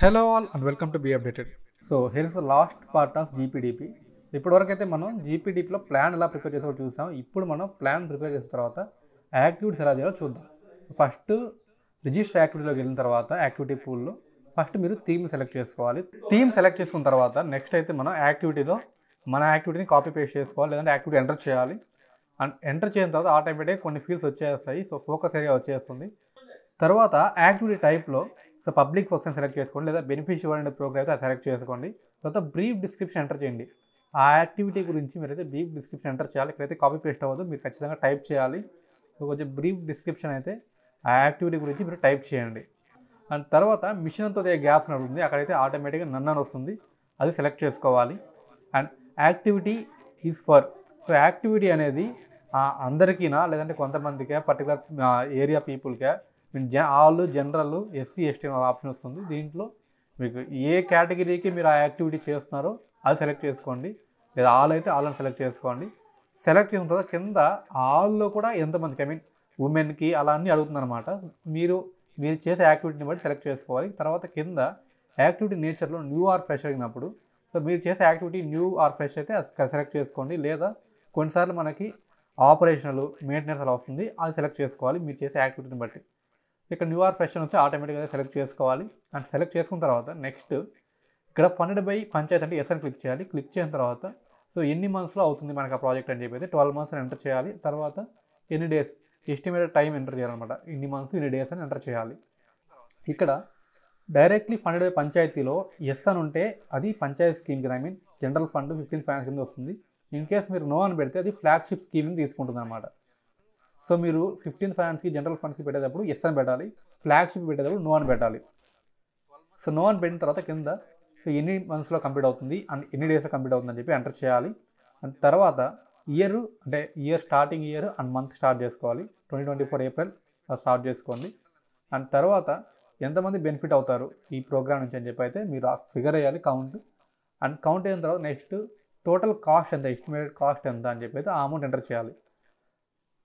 Hello all and welcome to Be Updated. So here is the last part of GPDP. ఇప్పటివరకు అయితే మనం జీపీడీపీలో plan ఎలా prepare చేసామో చూసాం. ఇప్పుడు మనం ప్లాన్ ప్రిపేర్ చేసిన తర్వాత యాక్టివిటీస్ ఎలా చేయాలో చూద్దాం. ఫస్ట్ రిజిస్టర్ యాక్టివిటీలోకి వెళ్ళిన తర్వాత యాక్టివిటీ పూల్లో ఫస్ట్ మీరు థీమ్ సెలెక్ట్ చేసుకోవాలి. థీమ్ సెలెక్ట్ చేసుకున్న తర్వాత నెక్స్ట్ అయితే మనం యాక్టివిటీలో మన యాక్టివిటీని కాపీ పేస్ట్ చేసుకోవాలి, లేదంటే యాక్టివిటీ ఎంటర్ చేయాలి. అండ్ ఎంటర్ చేసిన తర్వాత ఆటోమేటిక్గా కొన్ని ఫీల్డ్స్ వచ్చేస్తాయి. సో ఫోకస్ ఏరియా వచ్చేస్తుంది. తర్వాత యాక్టివిటీ టైప్లో సో పబ్లిక్ ఫంక్షన్ సెలెక్ట్ చేసుకోండి, లేదా బెనిఫిషియరీ అనే ప్రోగ్రామ్ అయితే అది సెలెక్ట్ చేసుకోండి. తర్వాత బ్రీఫ్ డిస్క్రిప్షన్ ఎంటర్ చేయండి. ఆ యాక్టివిటీ గురించి మీరైతే బ్రీఫ్ డిస్క్రిప్షన్ ఎంటర్ చేయాలి. ఇక్కడైతే కాపీ పేస్ట్ అవ్వదు, మీరు ఖచ్చితంగా టైప్ చేయాలి. సో కొంచెం బ్రీఫ్ డిస్క్రిప్షన్ అయితే ఆ యాక్టివిటీ గురించి మీరు టైప్ చేయండి. అండ్ తర్వాత మిషన్తో గ్యాప్స్ ఉంటుంది, అక్కడైతే ఆటోమేటిక్గా నన్ను అని వస్తుంది, అది సెలెక్ట్ చేసుకోవాలి. And activity is for, so activity అనేది అందరికీనా లేదంటే కొంతమందికే పర్టికులర్ ఏరియా పీపుల్కే, all general SC ST option వస్తుంది. దీంట్లో మీకు ఏ కేటగిరీకి మీరు ఆ యాక్టివిటీ చేస్తున్నారో అది సెలెక్ట్ చేసుకోండి, లేదా ఆల్ అయితే ఆల్ అని సెలెక్ట్ చేసుకోండి. సెలెక్ట్ చేసిన తర్వాత కింద ఆల్లో కూడా ఎంతమందికి, ఐ మీన్ ఉమెన్కి అలా అన్నీ అడుగుతుందన్నమాట. మీరు చేసే యాక్టివిటీని బట్టి సెలెక్ట్ చేసుకోవాలి. తర్వాత కింద యాక్టివిటీ నేచర్లో న్యూ ఆర్ ఫ్రెష్ అయినప్పుడు, సో మీరు చేసే యాక్టివిటీ న్యూ ఆర్ ఫ్రెష్ అయితే అది సెలెక్ట్ చేసుకోండి, లేదా కొన్నిసార్లు మనకి ఆపరేషనల్ మెయింటెనెన్స్ అలా వస్తుంది, అది సెలెక్ట్ చేసుకోవాలి మీరు చేసే యాక్టివిటీని బట్టి. ఇక్కడ న్యూ ఆర్ ఫ్రెష్ వచ్చి ఆటోమేటిక్గా సెలెక్ట్ చేసుకోవాలి. అండ్ సెలెక్ట్ చేసుకున్న తర్వాత నెక్స్ట్ ఇక్కడ ఫండెడ్ బై పంచాయత్ అంటే ఎస్ అని క్లిక్ చేయాలి. క్లిక్ చేసిన తర్వాత సో ఎన్ని మంత్స్లో అవుతుంది మనకు ఆ ప్రాజెక్ట్ అని చెప్పి 12 months అని ఎంటర్ చేయాలి. తర్వాత ఎన్ని డేస్ ఎస్టిమేటెడ్ టైం ఎంటర్ చేయాలన్నమాట, ఇన్ని మంత్స్ ఇన్ని డేస్ అని ఎంటర్ చేయాలి. ఇక్కడ డైరెక్ట్లీ ఫండెడ్ బై పంచాయతీలో ఎస్ అని ఉంటే అది పంచాయతీ స్కీమ్ కింద, I mean general fund 15th finance కింద వస్తుంది. ఇన్ కేస్ మీరు నో అని పెడితే అది ఫ్లాగ్షిప్ స్కీమ్ని తీసుకుంటుంది అనమాట. సో మీరు 15th ఫైనాన్స్కి జనరల్ ఫండ్స్కి పెట్టేటప్పుడు ఎస్ అని పెట్టాలి, ఫ్లాగ్షిప్ పెట్టేటప్పుడు నో అని పెట్టాలి. సో నో అని పెట్టిన తర్వాత కింద సో ఎన్ని మంత్స్లో కంప్లీట్ అవుతుంది అండ్ ఎన్ని డేస్లో కంప్లీట్ అవుతుంది అని చెప్పి ఎంటర్ చేయాలి. అండ్ తర్వాత ఇయర్ అంటే year starting year and month start చేసుకోవాలి. 2024 ఏప్రిల్ స్టార్ట్ చేసుకోండి. అండ్ తర్వాత ఎంతమంది బెనిఫిట్ అవుతారు ఈ ప్రోగ్రామ్ నుంచి అని చెప్పి అయితే మీరు ఫిగర్ అయ్యాలి కౌంట్. అండ్ కౌంట్ అయిన తర్వాత నెక్స్ట్ టోటల్ కాస్ట్ ఎంత, ఎస్టిమేటెడ్ కాస్ట్ ఎంత అని చెప్పి అయితే ఆ అమౌంట్ ఎంటర్ చేయాలి.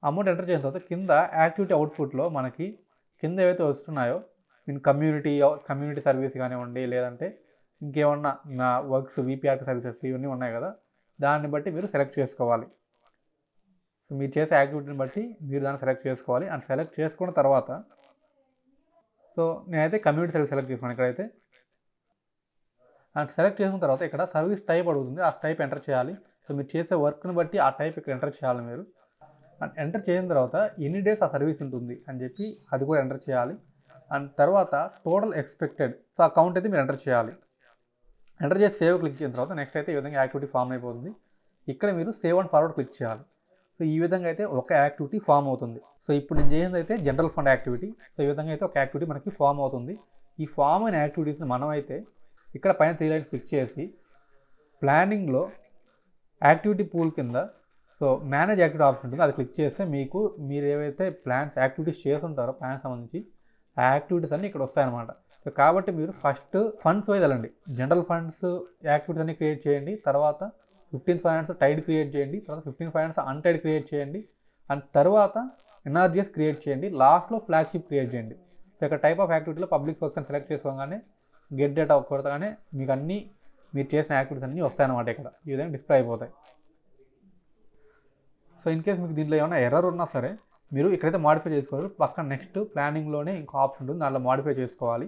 అమౌంట్ ఎంటర్ చేసిన తర్వాత కింద యాక్టివిటీ అవుట్పుట్లో మనకి కింద ఏవైతే వస్తున్నాయో మీన్ కమ్యూనిటీ సర్వీస్ కానివ్వండి, లేదంటే ఇంకేమన్నా వర్క్స్ వీపీఆర్పీ సర్వీసెస్ ఇవన్నీ ఉన్నాయి కదా, దాన్ని బట్టి మీరు సెలెక్ట్ చేసుకోవాలి. సో మీరు చేసే యాక్టివిటీని బట్టి మీరు దాన్ని సెలెక్ట్ చేసుకోవాలి. అండ్ సెలెక్ట్ చేసుకున్న తర్వాత సో నేనైతే కమ్యూనిటీ సర్వీస్ సెలెక్ట్ చేసుకున్నాను ఇక్కడైతే. అండ్ సెలెక్ట్ చేసుకున్న తర్వాత ఇక్కడ సర్వీస్ టైప్ అడుగుతుంది, ఆ టైప్ ఎంటర్ చేయాలి. సో మీరు చేసే వర్క్ని బట్టి ఆ టైప్ ఇక్కడ ఎంటర్ చేయాలి మీరు. అండ్ ఎంటర్ చేసిన తర్వాత ఎన్ని డేస్ ఆ సర్వీస్ ఉంటుంది అని చెప్పి అది కూడా ఎంటర్ చేయాలి. అండ్ తర్వాత టోటల్ ఎక్స్పెక్టెడ్, సో ఆ కౌంట్ అయితే మీరు ఎంటర్ చేయాలి. ఎంటర్ చేసి సేవ్ క్లిక్ చేసిన తర్వాత నెక్స్ట్ అయితే ఈ విధంగా యాక్టివిటీ ఫామ్ అయిపోతుంది. ఇక్కడ మీరు సేవ్ అండ్ ఫార్వర్డ్ క్లిక్ చేయాలి. సో ఈ విధంగా అయితే ఒక యాక్టివిటీ ఫామ్ అవుతుంది. సో ఇప్పుడు నేను చేసింది అయితే జనరల్ ఫండ్ యాక్టివిటీ. సో ఈ విధంగా అయితే ఒక యాక్టివిటీ మనకి ఫామ్ అవుతుంది. ఈ ఫామ్ అయిన యాక్టివిటీస్ని మనం అయితే ఇక్కడ పైన 3 lines క్లిక్ చేసి ప్లానింగ్లో యాక్టివిటీ పూల్ కింద సో మేనేజ్ యాక్టివిటీ ఆప్షన్ ఉంటుంది, అది క్లిక్ చేస్తే మీకు మీరు ఏవైతే ప్లాన్స్ యాక్టివిటీస్ చేస్తుంటారో ప్లాన్ సంబంధించి ఆ యాక్టివిటీస్ అన్నీ ఇక్కడ వస్తాయన్నమాట. సో కాబట్టి మీరు ఫస్ట్ ఫండ్స్ వైజ్ వెళ్ళండి. జనరల్ ఫండ్స్ యాక్టివిటీస్ అన్ని క్రియేట్ చేయండి. తర్వాత 15th ఫైనాన్స్ టైడ్ క్రియేట్ చేయండి. తర్వాత 15th ఫైనాన్స్ అన్టైడ్ క్రియేట్ చేయండి. అండ్ తర్వాత ఎన్ఆర్జిఎస్ క్రియేట్ చేయండి. లాస్ట్లో ఫ్లాగ్షిప్ క్రియేట్ చేయండి. సో ఇక్కడ టైప్ ఆఫ్ యాక్టివిటీలో పబ్లిక్ ఫంక్షన్ సెలెక్ట్ చేసుకోగానే గెట్ డేటా కొడతాగానే మీకు అన్నీ మీరు చేసిన యాక్టివిటీస్ అన్నీ వస్తాయన్నమాట. ఇక్కడ ఈ విధంగా డిస్ప్లే అయిపోతాయి. సో ఇన్ కేస్ మీకు దీంట్లో ఏమైనా ఎర్రర్ ఉన్నా సరే మీరు ఇక్కడైతే మాడిఫై చేసుకోవాలి. పక్కన నెక్స్ట్ ప్లానింగ్లోనే ఇంకో ఆప్షన్ ఉంటుంది, దాంట్లో మాడిఫై చేసుకోవాలి.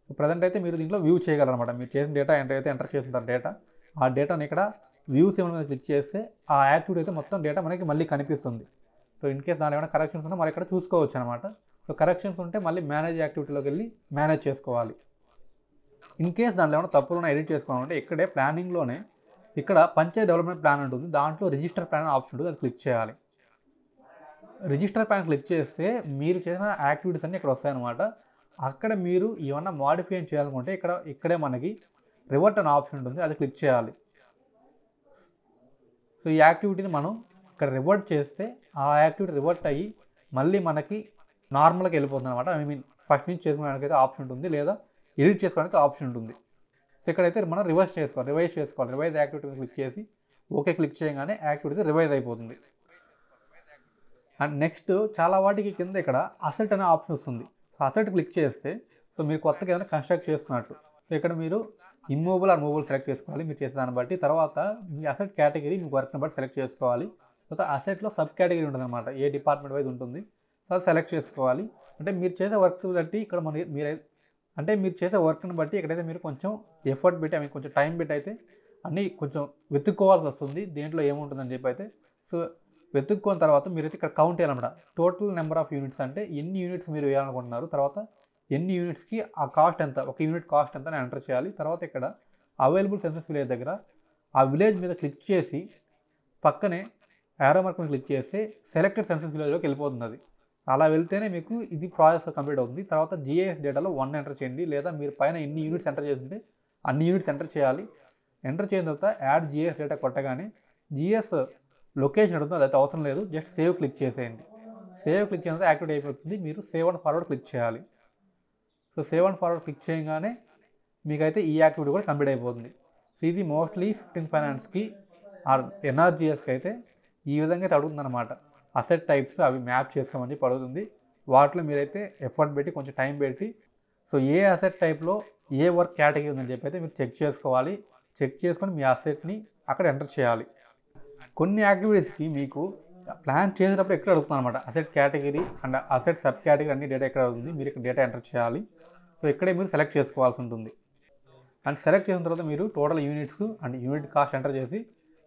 సో ప్రజెంట్ అయితే మీరు దీంట్లో వ్యూ చేయగలరనమాట. మీరు చేసిన డేటా ఏంటైతే ఎంటర్ చేస్తుంటారు డేటా, ఆ డేటాని ఇక్కడ వ్యూస్ ఏమైనా క్లిక్ చేస్తే ఆ యాక్టివిటీ అయితే మొత్తం డేటా మనకి మళ్ళీ కనిపిస్తుంది. సో ఇన్ కేస్ దాంట్లో ఏమైనా కరెక్షన్స్ ఉన్నా మరి ఇక్కడ చూసుకోవచ్చు అనమాట. సో కరెక్షన్స్ ఉంటే మళ్ళీ మేనేజ్ యాక్టివిటీలోకి వెళ్ళి మేనేజ్ చేసుకోవాలి. ఇన్ కేస్ దాంట్లో ఏమైనా తప్పులు ఉన్నా ఎడిట్ చేసుకోవాలంటే ఇక్కడే ప్లానింగ్లోనే ఇక్కడ పంచాయత్ డెవలప్మెంట్ ప్లాన్ ఉంటుంది, దాంట్లో రిజిస్టర్ ప్లాన్ ఆప్షన్ ఉంటుంది, అది క్లిక్ చేయాలి. రిజిస్టర్ ప్లాన్ క్లిక్ చేస్తే మీరు చేసిన యాక్టివిటీస్ అన్నీ ఇక్కడ వస్తాయన్నమాట. అక్కడ మీరు ఏమన్నా మాడిఫై చేయాలనుకుంటే ఇక్కడే మనకి రివర్ట్ అనే ఆప్షన్ ఉంటుంది, అది క్లిక్ చేయాలి. సో ఈ యాక్టివిటీని మనం ఇక్కడ రివర్ట్ చేస్తే ఆ యాక్టివిటీ రివర్ట్ అయ్యి మళ్ళీ మనకి నార్మల్గా వెళ్ళిపోతుంది అనమాట. ఐ మీన్ ఫస్ట్ నుంచి చేసుకోవడానికి అయితే ఆప్షన్ ఉంటుంది, లేదా ఎడిట్ చేసుకోవడానికి ఆప్షన్ ఉంటుంది. సో ఇక్కడైతే మనం రివైజ్ చేసుకోవాలి. రివైజ్ యాక్టివిటీ క్లిక్ చేసి ఓకే క్లిక్ చేయగానే యాక్టివిటీ రివైజ్ అయిపోతుంది. అండ్ నెక్స్ట్ చాలా వాటికి కింద ఇక్కడ అసెట్ అనే ఆప్షన్ వస్తుంది. సో అసెట్ క్లిక్ చేస్తే సో మీరు కొత్తగా ఏదైనా కన్స్ట్రక్ట్ చేస్తున్నట్టు, సో ఇక్కడ మీరు ఇమ్మూవబుల్ ఆర్ మూవబుల్ సెలెక్ట్ చేసుకోవాలి మీరు చేసే దాన్ని బట్టి. తర్వాత మీ అసెట్ కేటగిరీ మీ వర్క్ని బట్టి సెలెక్ట్ చేసుకోవాలి. తర్వాత అసెట్లో సబ్ కేటగిరీ ఉంటుంది అనమాట, ఏ డిపార్ట్మెంట్ వైజ్ ఉంటుంది. సో అది సెలెక్ట్ చేసుకోవాలి. అంటే మీరు చేసే వర్క్ బట్టి ఇక్కడ మీరు చేసే వర్క్ని బట్టి ఇక్కడైతే మీరు కొంచెం ఎఫర్ట్ పెట్టి కొంచెం టైం పెట్టి అయితే అన్నీ కొంచెం వెతుక్కోవాల్సి వస్తుంది దేంట్లో ఏముంటుందని చెప్పి అయితే. సో వెతుక్కున్న తర్వాత మీరైతే ఇక్కడ కౌంట్ చేయాలన్నమాట. టోటల్ నెంబర్ ఆఫ్ యూనిట్స్ అంటే ఎన్ని యూనిట్స్ మీరు వేయాలనుకుంటున్నారు, తర్వాత ఎన్ని యూనిట్స్కి ఆ కాస్ట్ ఎంత, ఒక యూనిట్ కాస్ట్ ఎంత అని ఎంటర్ చేయాలి. తర్వాత ఇక్కడ అవైలబుల్ సెన్సస్ విలేజ్ దగ్గర ఆ విలేజ్ మీద క్లిక్ చేసి పక్కనే యారో మార్క్ మీద క్లిక్ చేస్తే సెలెక్టెడ్ సెన్సస్ విలేజ్లోకి వెళ్ళిపోతుంది. అది అలా వెళ్తేనే మీకు ఇది ప్రాసెస్ కంప్లీట్ అవుతుంది. తర్వాత జిఐఎస్ డేటాలో 1 ఎంటర్ చేయండి, లేదా మీరు పైన ఎన్ని యూనిట్స్ ఎంటర్ చేస్తుంటే అన్ని యూనిట్స్ ఎంటర్ చేయాలి. ఎంటర్ చేసిన తర్వాత యాడ్ జిఐఎస్ డేటా కొట్టగానే జిఎస్ లొకేషన్ అడుగుతుంది, అదైతే అవసరం లేదు, జస్ట్ సేవ్ క్లిక్ చేసేయండి. సేవ్ క్లిక్ చేసిన తర్వాత యాక్టివేట్ అయిపోతుంది. మీరు సేవ్ అండ్ ఫార్వర్డ్ క్లిక్ చేయాలి. So save and forward click చేయగానే మీకైతే ఈ యాక్టివిటీ కూడా కంప్లీట్ అయిపోతుంది. సో ఇది మోస్ట్లీ 15th ఫైనాన్స్కి ఆర్ ఎన్ఆర్జిఎస్కి అయితే ఈ విధంగా అయితే అడుగుతుంది అనమాట. అసెట్ టైప్స్ అవి మ్యాప్ చేసుకోమని చెప్పి అడుగుతుంది. వాటిలో మీరైతే ఎఫర్ట్ పెట్టి కొంచెం టైం పెట్టి సో ఏ అసెట్ టైప్లో ఏ వర్క్ కేటగిరీ ఉందని చెప్పి అయితే మీరు చెక్ చేసుకోవాలి. చెక్ చేసుకొని మీ అసెట్ని అక్కడ ఎంటర్ చేయాలి. కొన్ని యాక్టివిటీస్కి మీకు ప్లాన్ చేసేటప్పుడు ఎక్కడ అడుగుతుంది అనమాట, asset category and asset sub category అన్ని డేటా ఎక్కడ అవుతుంది, మీరు ఇక్కడ డేటా ఎంటర్ చేయాలి. సో ఇక్కడే మీరు సెలెక్ట్ చేసుకోవాల్సి ఉంటుంది. అండ్ సెలెక్ట్ చేసిన తర్వాత మీరు total units and unit cost enter చేసి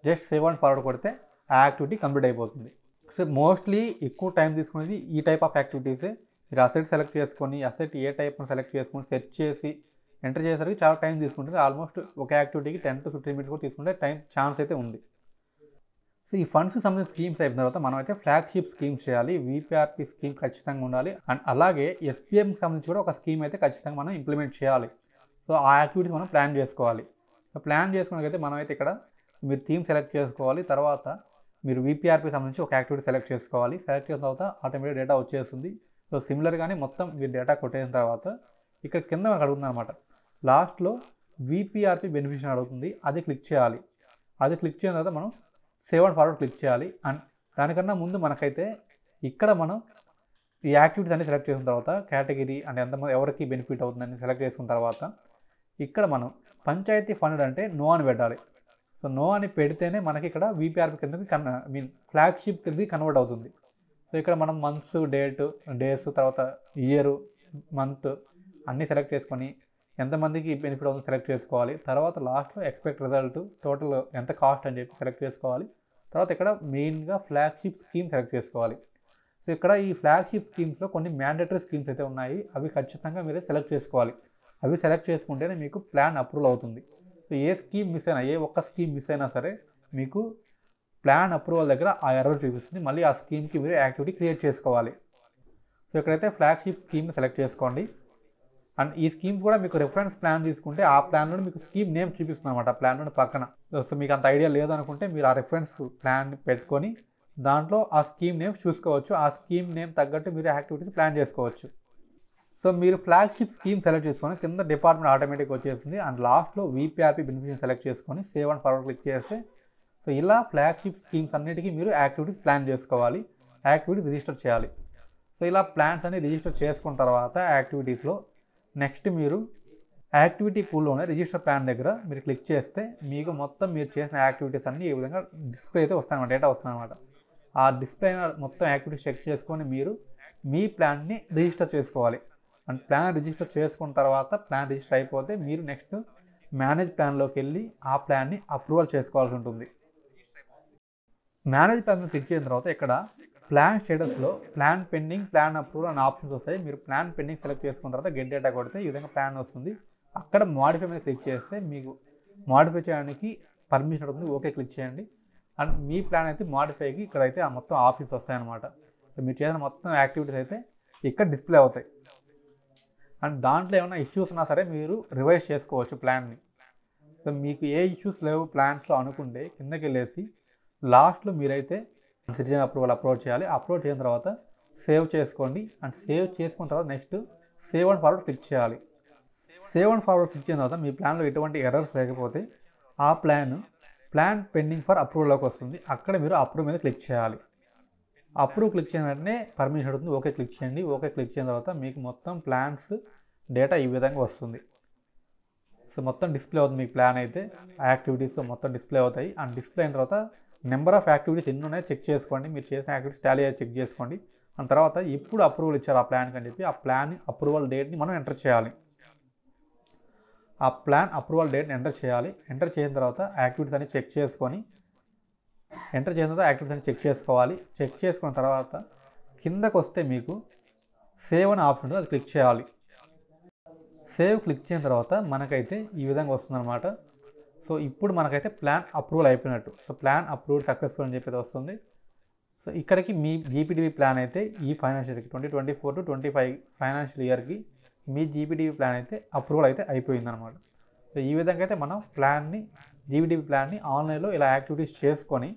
జస్ట్ సేవ్ అండ్ ఫార్వర్డ్ కొడితే ఆ యాక్టివిటీ కంప్లీట్ అయిపోతుంది. సో మోస్ట్లీ ఎక్కువ టైం తీసుకునేది ఈ టైప్ ఆఫ్ యాక్టివిటీసే. మీరు అసెట్ సెలెక్ట్ చేసుకొని అసెట్ ఏ టైప్ను సెలెక్ట్ చేసుకొని సెర్చ్ చేసి ఎంటర్ చేసేసరికి చాలా టైం తీసుకుంటుంది. ఆల్మోస్ట్ ఒక యాక్టివిటీకి 10 to 15 minutes కూడా తీసుకుంటే టైం ఛాన్స్ అయితే ఉంది. సో ఈ ఫండ్స్కి సంబంధించిన స్కీమ్స్ అయిపోయిన తర్వాత మనం అయితే ఫ్లాగ్షిప్ స్కీమ్స్ చేయాలి. విపిఆర్పి స్కీమ్ ఖచ్చితంగా ఉండాలి. అండ్ అలాగే ఎస్పీఎంకి సంబంధించి కూడా ఒక స్కీమ్ అయితే ఖచ్చితంగా మనం ఇంప్లిమెంట్ చేయాలి. సో ఆ యాక్టివిటీస్ మనం ప్లాన్ చేసుకోవాలి. సో ప్లాన్ చేసుకున్నకైతే మనం అయితే ఇక్కడ మీరు థీమ్ సెలెక్ట్ చేసుకోవాలి. తర్వాత మీరు విపిఆర్పి సంబంధించి ఒక యాక్టివిటీ సెలెక్ట్ చేసుకోవాలి. సెలెక్ట్ చేసిన తర్వాత ఆటోమేటిక్ డేటా వచ్చేస్తుంది. సో సిమిలర్గానే మొత్తం మీరు డేటా కొట్టేసిన తర్వాత ఇక్కడ కింద మనకు అడుగుతుంది అనమాట, లాస్ట్లో విపిఆర్పి బెనిఫిషియరీ అడుగుతుంది, అది క్లిక్ చేయాలి. అది క్లిక్ చేసిన తర్వాత మనం సేవ్ అండ్ ఫార్వర్డ్ క్లిక్ చేయాలి. అండ్ దానికన్నా ముందు మనకైతే ఇక్కడ మనం ఈ యాక్టివిటీస్ అన్ని సెలెక్ట్ చేసిన తర్వాత కేటగిరీ అండ్ ఎంతమంది ఎవరికి బెనిఫిట్ అవుతుందని సెలెక్ట్ చేసుకున్న తర్వాత ఇక్కడ మనం పంచాయతీ ఫండ్ అంటే నో అని పెట్టాలి. సో నో అని పెడితేనే మనకి ఇక్కడ విపిఆర్పి కిందకి ఫ్లాగ్షిప్ కిందకి కన్వర్ట్ అవుతుంది. సో ఇక్కడ మనం మంత్స్, డేస్, తర్వాత ఇయర్, మంత్ అన్నీ సెలెక్ట్ చేసుకొని ఎంతమందికి బెనిఫిట్ అవుతుందో సెలెక్ట్ చేసుకోవాలి. తర్వాత లాస్ట్లో ఎక్స్పెక్ట్ రిజల్ట్ టోటల్ ఎంత కాస్ట్ అని చెప్పి సెలెక్ట్ చేసుకోవాలి. తర్వాత ఇక్కడ మెయిన్గా ఫ్లాగ్షిప్ స్కీమ్ సెలెక్ట్ చేసుకోవాలి. సో ఇక్కడ ఈ ఫ్లాగ్షిప్ స్కీమ్స్లో కొన్ని మ్యాండేటరీ స్కీమ్స్ అయితే ఉన్నాయి, అవి ఖచ్చితంగా మీరే సెలెక్ట్ చేసుకోవాలి. అవి సెలెక్ట్ చేసుకుంటేనే మీకు ప్లాన్ అప్రూవల్ అవుతుంది. సో ఏ స్కీమ్ మిస్ అయినా, ఏ ఒక్క స్కీమ్ మిస్ అయినా సరే మీకు ప్లాన్ అప్రూవల్ దగ్గర ఆ ఎర్రర్ చూపిస్తుంది. మళ్ళీ ఆ స్కీమ్కి మీరు యాక్టివిటీ క్రియేట్ చేసుకోవాలి. సో ఇక్కడైతే ఫ్లాగ్షిప్ స్కీమ్ సెలెక్ట్ చేసుకోండి. అండ్ ఈ స్కీమ్స్ కూడా మీకు రిఫరెన్స్ ప్లాన్ తీసుకుంటే ఆ ప్లాన్లో మీకు స్కీమ్ నేమ్ చూపిస్తుంది అనమాట, ఆ ప్లాన్లో పక్కన. సో మీకు అంత ఐడియా లేదనుకుంటే మీరు ఆ రిఫరెన్స్ ప్లాన్ పెట్టుకొని దాంట్లో ఆ స్కీమ్ నేమ్ చూసుకోవచ్చు. ఆ స్కీమ్ నేమ్ తగ్గట్టు మీరు యాక్టివిటీస్ ప్లాన్ చేసుకోవచ్చు. సో మీరు ఫ్లాగ్షిప్ స్కీమ్ సెలెక్ట్ చేసుకొని కింద డిపార్ట్మెంట్ ఆటోమేటిక్ వచ్చేస్తుంది. అండ్ లాస్ట్లో విపిఆర్పి బెనిఫిషియరీ సెలెక్ట్ చేసుకొని సేవ్ అండ్ ఫార్వర్డ్ క్లిక్ చేస్తే సో ఇలా ఫ్లాగ్షిప్ స్కీమ్స్ అన్నిటికీ మీరు యాక్టివిటీస్ ప్లాన్ చేసుకోవాలి, యాక్టివిటీస్ రిజిస్టర్ చేయాలి. సో ఇలా ప్లాన్స్ అన్ని రిజిస్టర్ చేసుకున్న తర్వాత యాక్టివిటీస్లో నెక్స్ట్ మీరు యాక్టివిటీ పూల్లోనే రిజిస్టర్ ప్లాన్ దగ్గర మీరు క్లిక్ చేస్తే మీకు మొత్తం మీరు చేసిన యాక్టివిటీస్ అన్నీ ఈ విధంగా డిస్ప్లే అయితే వస్తాయన్నమాట, డేటా వస్తుందన్నమాట. ఆ డిస్ప్లే మొత్తం యాక్టివిటీస్ చెక్ చేసుకొని మీరు మీ ప్లాన్ని రిజిస్టర్ చేసుకోవాలి. అండ్ ప్లాన్ రిజిస్టర్ చేసుకున్న తర్వాత ప్లాన్ రిజిస్టర్ అయిపోతే మీరు నెక్స్ట్ మేనేజ్ ప్లాన్లోకి వెళ్ళి ఆ ప్లాన్ని అప్రూవల్ చేసుకోవాల్సి ఉంటుంది. మేనేజ్ ప్లాన్ క్లిక్ చేసిన తర్వాత ఇక్కడ ప్లాన్ స్టేటస్లో ప్లాన్ పెండింగ్, ప్లాన్ అప్రూవల్ అనే ఆప్షన్స్ వస్తాయి. మీరు ప్లాన్ పెండింగ్ సెలెక్ట్ చేసుకున్న తర్వాత గెట్ డేటా కొడితే ఈ విధంగా ప్లాన్ వస్తుంది. అక్కడ మాడిఫై మీద క్లిక్ చేస్తే మీకు మాడిఫై చేయడానికి పర్మిషన్ అవుతుంది, ఓకే క్లిక్ చేయండి. అండ్ మీ ప్లాన్ అయితే మాడిఫైకి ఇక్కడైతే ఆ మొత్తం ఆప్షన్స్ వస్తాయన్నమాట. సో మీరు చేసిన మొత్తం యాక్టివిటీస్ అయితే ఇక్కడ డిస్ప్లే అవుతాయి. అండ్ దాంట్లో ఏమైనా ఇష్యూస్ ఉన్నా సరే మీరు రివైజ్ చేసుకోవచ్చు ప్లాన్ని. సో మీకు ఏ ఇష్యూస్ లేవు ప్లాన్స్లో అనుకుంటే కిందకి వెళ్ళేసి లాస్ట్లో మీరైతే సిటిజన్ అప్రూవల్ చేయాలి. అప్లోడ్ చేసిన తర్వాత సేవ్ చేసుకోండి. అండ్ సేవ్ చేసుకున్న తర్వాత next save and forward click చేయాలి. సేవ్ అండ్ ఫార్వర్డ్ క్లిక్ చేసిన తర్వాత మీ ప్లాన్లో ఎటువంటి ఎర్రర్స్ లేకపోతే ఆ ప్లాన్ పెండింగ్ ఫర్ అప్రూవల్లోకి వస్తుంది. అక్కడ మీరు అప్రూవ్ మీద క్లిక్ చేయాలి. అప్రూవ్ క్లిక్ చేసిన వెంటనే పర్మిషన్ అడుగుతుంది, ఓకే క్లిక్ చేయండి. ఓకే క్లిక్ చేసిన తర్వాత మీకు మొత్తం ప్లాన్స్ డేటా ఈ విధంగా వస్తుంది. సో మొత్తం డిస్ప్లే అవుతుంది మీకు ప్లాన్ అయితే, యాక్టివిటీస్ మొత్తం డిస్ప్లే అవుతాయి. అండ్ డిస్ప్లే అయిన తర్వాత నెంబర్ ఆఫ్ యాక్టివిటీస్ ఎన్ని ఉన్నాయో చెక్ చేసుకోండి, మీరు చేసిన యాక్టివిటీస్ టాలీ చెక్ చేసుకోండి. అండ్ తర్వాత ఎప్పుడు అప్రూవల్ ఇచ్చారు ఆ ప్లాన్కి అని చెప్పి ఆ ప్లాన్ అప్రూవల్ డేట్ని మనం ఎంటర్ చేయాలి. ఆ ప్లాన్ అప్రూవల్ డేట్ని ఎంటర్ చేయాలి. ఎంటర్ చేసిన తర్వాత యాక్టివిటీస్ అన్ని చెక్ చేసుకొని చెక్ చేసుకోవాలి. చెక్ చేసుకున్న తర్వాత కిందకు వస్తే మీకు సేవ్ అనే ఆప్షన్ ఉంటుంది, అది క్లిక్ చేయాలి. సేవ్ క్లిక్ చేసిన తర్వాత మనకైతే ఈ విధంగా వస్తుందన్నమాట. సో ఇప్పుడు మనకైతే ప్లాన్ అప్రూవల్ అయిపోయినట్టు. సో ప్లాన్ అప్రూవల్ సక్సెస్ఫుల్ అని చెప్పేది వస్తుంది. సో ఇక్కడికి మీ జీపీడీపీ ప్లాన్ అయితే ఈ ఫైనాన్షియల్ ఇయర్కి 2024 to 25 ఫైనాన్షియల్ ఇయర్కి మీ జీపీడీపీ ప్లాన్ అయితే అప్రూవల్ అయితే అయిపోయిందనమాట. సో ఈ విధంగా అయితే మనం జీపీడీపీ ప్లాన్ని ఆన్లైన్లో ఇలా యాక్టివిటీస్ చేసుకొని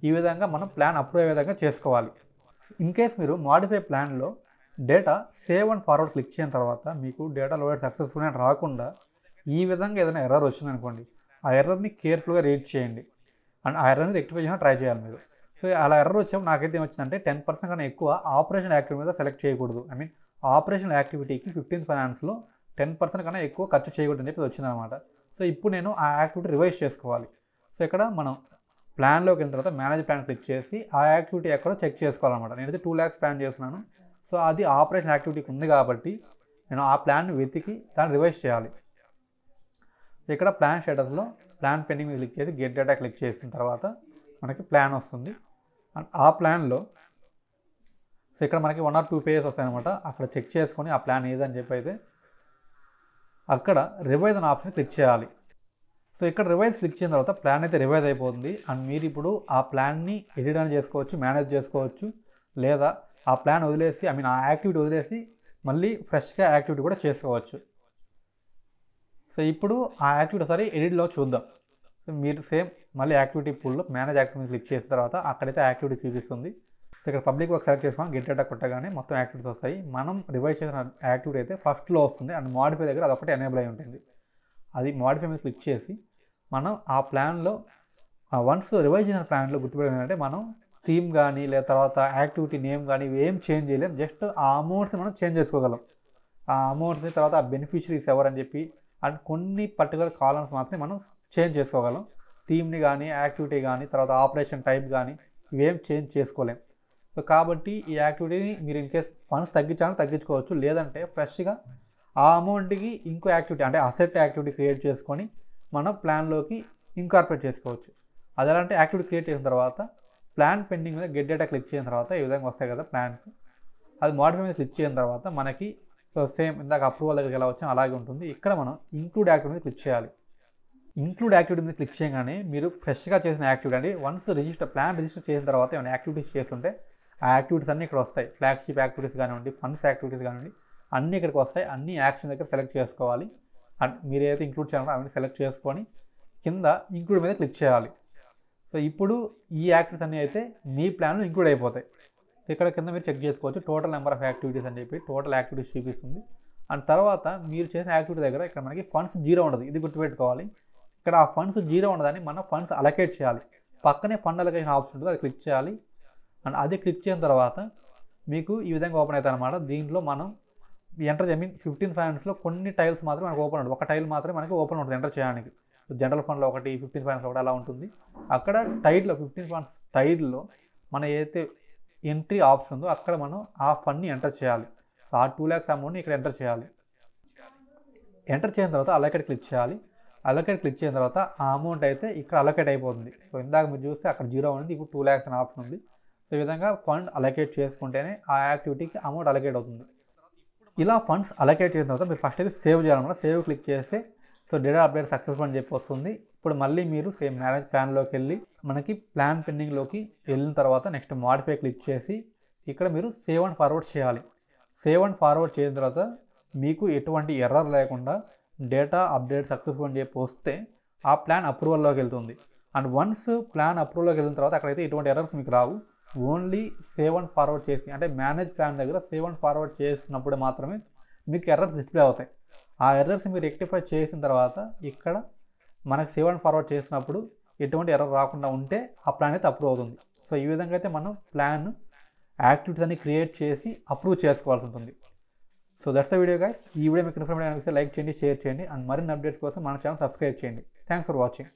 ఈ విధంగా మనం ప్లాన్ అప్రూవ్ అయ్యే విధంగా చేసుకోవాలి. ఇన్ కేస్ మీరు మాడిఫై ప్లాన్లో data save and forward click చేసిన తర్వాత మీకు డేటా లోడ్ సక్సెస్ఫుల్ అని రాకుండా ఈ విధంగా ఏదైనా ఎర్రర్ వచ్చిందనుకోండి, ఆ ఎర్రర్ని కేర్ఫుల్గా రీడ్ చేయండి అండ్ ఆ ఎర్రర్ని రెక్టిఫై చేయడం ట్రై చేయాలి మీరు. సో అలా ఎర్రర్ వచ్చినప్పుడు నాకైతే ఏమొచ్చిందంటే 10% కన్నా ఎక్కువ ఆపరేషన్ యాక్టివిటీ మీద సెలెక్ట్ చేయకూడదు. ఆపరేషన్ యాక్టివిటీకి 15th ఫైనాన్స్లో 10% కన్నా ఎక్కువ ఖర్చు చేయకూడదు అని చెప్పి వచ్చిందనమాట. సో ఇప్పుడు నేను ఆ యాక్టివిటీ రివైజ్ చేసుకోవాలి. సో ఇక్కడ మనం ప్లాన్లోకి వెళ్ళిన తర్వాత మేనేజ్ ప్లాన్ క్లిక్ చేసి ఆ యాక్టివిటీ ఎక్కడో చెక్ చేసుకోవాలన్నమాట. నేనైతే 2 lakhs ప్లాన్ చేస్తున్నాను. సో అది ఆపరేషన్ యాక్టివిటీకి ఉంది కాబట్టి నేను ఆ ప్లాన్ని వెతికి దాన్ని రివైజ్ చేయాలి. ఇక్కడ ప్లాన్ స్టేటస్లో ప్లాన్ పెండింగ్ మీద క్లిక్ చేసి గెట్ డేటా క్లిక్ చేసిన తర్వాత మనకి ప్లాన్ వస్తుంది. అండ్ ఆ ప్లాన్లో సో ఇక్కడ మనకి 1 or 2 pages వస్తాయన్నమాట. అక్కడ చెక్ చేసుకొని ఆ ప్లాన్ ఏదని చెప్పి అయితే అక్కడ రివైజ్ అనే ఆప్షన్ క్లిక్ చేయాలి. సో ఇక్కడ రివైజ్ క్లిక్ చేసిన తర్వాత ప్లాన్ అయితే రివైజ్ అయిపోతుంది. అండ్ మీరు ఇప్పుడు ఆ ప్లాన్ని ఎడిట్ అని చేసుకోవచ్చు, మేనేజ్ చేసుకోవచ్చు, లేదా ఆ ప్లాన్ వదిలేసి ఆ యాక్టివిటీ వదిలేసి మళ్ళీ ఫ్రెష్గా యాక్టివిటీ కూడా చేసుకోవచ్చు. సో ఇప్పుడు ఆ యాక్టివిటీ ఒకసారి ఎడిట్లో చూద్దాం. సో మీరు సేమ్ మళ్ళీ యాక్టివిటీ పూల్లో మేనేజ్ యాక్టివిటీ క్లిక్ చేసిన తర్వాత అక్కడైతే యాక్టివిటీ చూపిస్తుంది. సో ఇక్కడ పబ్లిక్ వర్క్ సెలెక్ట్ చేసుకొని గెట్ డేటా కొట్టగానే మొత్తం యాక్టివిటీస్ వస్తాయి. మనం రివైజ్ చేసిన యాక్టివిటీ అయితే ఫస్ట్లో వస్తుంది అండ్ మోడిఫై దగ్గర అదొకటి ఎనేబుల్ అయి ఉంటుంది. అది మోడిఫై మీద క్లిక్ చేసి మనం ఆ ప్లాన్లో వన్స్ రివైజ్ చేసిన ప్లాన్లో గుర్తుపెట్టడం ఏంటంటే మనం థీమ్ కానీ లేదా తర్వాత యాక్టివిటీ నేమ్ కానీ ఏం చేంజ్ చేయలేం, జస్ట్ ఆ అమౌంట్స్ని మనం చేంజ్ చేసుకోగలం. ఆ అమౌంట్స్ని తర్వాత ఆ బెనిఫిషరీస్ ఎవరని చెప్పి అండ్ కొన్ని పర్టికులర్ కాలమ్స్ మాత్రమే మనం చేంజ్ చేసుకోగలం. థీమ్ని కానీ యాక్టివిటీ కానీ తర్వాత ఆపరేషన్ టైప్ కానీ ఇవేం చేంజ్ చేసుకోలేం. సో కాబట్టి ఈ యాక్టివిటీని మీరు ఇన్ కేస్ ఫండ్స్ తగ్గించాలని తగ్గించుకోవచ్చు, లేదంటే ఫ్రెష్గా ఆ అమౌంట్కి ఇంకో యాక్టివిటీ అంటే అసెట్ యాక్టివిటీ క్రియేట్ చేసుకొని మనం ప్లాన్లోకి ఇంకార్పొరేట్ చేసుకోవచ్చు. అది ఎలా అంటే యాక్టివిటీ క్రియేట్ చేసిన తర్వాత ప్లాన్ పెండింగ్ మీద గెట్ డేటా క్లిక్ చేసిన తర్వాత ఈ విధంగా వస్తాయి కదా ప్లాన్స్. అది మోడిఫై మీద క్లిక్ చేసిన తర్వాత మనకి సో సేమ్ ఇందాక అప్రూవల్ దగ్గరికి ఎలా వచ్చాం అలాగే ఉంటుంది. ఇక్కడ మనం ఇంక్లూడ్ యాక్టివిటీ మీద క్లిక్ చేయాలి. ఇంక్లూడ్ యాక్టివిటీ మీద క్లిక్ చేయగానే మీరు ఫ్రెష్గా చేసిన యాక్టివిటీ అంటే వన్స్ ప్లాన్ రిజిస్టర్ చేసిన తర్వాత ఏమైనా యాక్టివిటీస్ చేస్తుంటే ఆ యాక్టివిటీస్ అన్నీ ఇక్కడ వస్తాయి. ఫ్లాగ్షిప్ యాక్టివిటీస్ కానివ్వండి, ఫండ్స్ యాక్టివిటీస్ కానివ్వండి, అన్నీ ఇక్కడికి వస్తాయి. అన్ని యాక్షన్ దగ్గర సెలెక్ట్ చేసుకోవాలి. అండ్ మీరు ఏదైతే ఇంక్లూడ్ చేయాలో అవన్నీ సెలెక్ట్ చేసుకొని కింద ఇంక్లూడ్ మీద క్లిక్ చేయాలి. సో ఇప్పుడు ఈ యాక్టివిటీస్ అన్నీ అయితే మీ ప్లాన్లో ఇంక్లూడ్ అయిపోతాయి. సో ఇక్కడ కింద మీరు చెక్ చేసుకోవచ్చు టోటల్ నెంబర్ ఆఫ్ యాక్టివిటీస్ అని చెప్పి టోటల్ యాక్టివిటీస్ చూపిస్తుంది. అండ్ తర్వాత మీరు చేసిన యాక్టివిటీ దగ్గర ఇక్కడ మనకి ఫండ్స్ 0 ఉండదు, ఇది గుర్తుపెట్టుకోవాలి. ఇక్కడ ఆ ఫండ్స్ 0 ఉండదని మనం ఫండ్స్ అలొకేట్ చేయాలి. పక్కనే ఫండ్ అలొకేషన్ ఆప్షన్ ఉంటుంది, అది క్లిక్ చేయాలి. అండ్ అది క్లిక్ చేసిన తర్వాత మీకు ఈ విధంగా ఓపెన్ అవుతుంది అనమాట. దీంట్లో మనం ఎంటర్ 15th ఫైనాన్స్లో కొన్ని టైల్స్ మాత్రమే మనకు ఓపెన్ ఉంటుంది, ఒక టైల్ మాత్రమే మనకి ఓపెన్ ఉంటుంది ఎంటర్ చేయడానికి. జనరల్ ఫండ్లో ఒకటి, 15th ఫైనాన్స్లో ఒకటి అలా ఉంటుంది. అక్కడ టైడ్లో 15th ఫండ్స్ టైడ్లో మన ఏదైతే ఎంట్రీ ఆప్షన్ ఉందో అక్కడ మనం ఆ ఫండ్ని ఎంటర్ చేయాలి. సో ఆ 2 lakhs అమౌంట్ని ఇక్కడ ఎంటర్ చేయాలి. ఎంటర్ చేసిన తర్వాత అలొకేట్ క్లిక్ చేయాలి. అలొకేట్ క్లిక్ చేసిన తర్వాత ఆ అమౌంట్ అయితే ఇక్కడ అలొకేట్ అయిపోతుంది. సో ఇందాక మీరు చూస్తే అక్కడ 0 ఉంది, ఇప్పుడు 2 lakhs అనే ఆప్షన్ ఉంది. సో ఈ విధంగా ఫండ్ అలొకేట్ చేసుకుంటేనే ఆ యాక్టివిటీకి అమౌంట్ అలొకేట్ అవుతుంది. ఇలా ఫండ్స్ అలొకేట్ చేసిన తర్వాత మీరు ఫస్ట్ అయితే సేవ్ చేయాలన్నమాట. సేవ్ క్లిక్ చేస్తే సో డేటా అప్డేట్ సక్సెస్ఫుల్ అని చెప్పి వస్తుంది. ఇప్పుడు మళ్ళీ మీరు సేమ్ మేనేజ్ ప్లాన్లోకి వెళ్ళి మనకి ప్లాన్ పెండింగ్లోకి వెళ్ళిన తర్వాత నెక్స్ట్ మాడిఫై క్లిక్ చేసి ఇక్కడ మీరు సేవ్ అండ్ ఫార్వర్డ్ చేయాలి. సేవ్ అండ్ ఫార్వర్డ్ చేసిన తర్వాత మీకు ఎటువంటి ఎర్రర్ లేకుండా డేటా అప్డేట్ సక్సెస్ఫుల్ అని చెప్పి వస్తే ఆ ప్లాన్ అప్రూవల్లోకి వెళ్తుంది. అండ్ వన్స్ ప్లాన్ అప్రూవల్లోకి వెళ్ళిన తర్వాత అక్కడైతే ఎటువంటి ఎర్రర్స్ మీకు రావు. ఓన్లీ సేవ్ అండ్ ఫార్వర్డ్ చేసి అంటే మేనేజ్ ప్లాన్ దగ్గర సేవ్ అండ్ ఫార్వర్డ్ చేసినప్పుడు మాత్రమే మీకు ఎర్రర్స్ డిస్ప్లే అవుతాయి. ఆ ఎర్రర్స్ మీరు రెక్టిఫై చేసిన తర్వాత ఇక్కడ మనకు సేవ్ అండ్ ఫార్వర్డ్ చేసినప్పుడు ఎటువంటి ఎర్రర్ రాకుండా ఉంటే ఆ ప్లాన్ అయితే అప్రూవ్ అవుతుంది. సో ఈ విధంగా అయితే మనం ప్లాన్ యాక్టివిటీస్ అన్ని క్రియేట్ చేసి అప్రూవ్ చేసుకోవాల్సి ఉంటుంది. So so that's the video guys. ఈ వీడియో మీకు ఇన్ఫర్మేటివ్ అనిపిస్తే లైక్ చేయండి, షేర్ చేయండి, అండ్ మరిన్ని అప్డేట్స్ కోసం మన ఛానల్ సబ్స్క్రైబ్ చేయండి. Thanks for watching.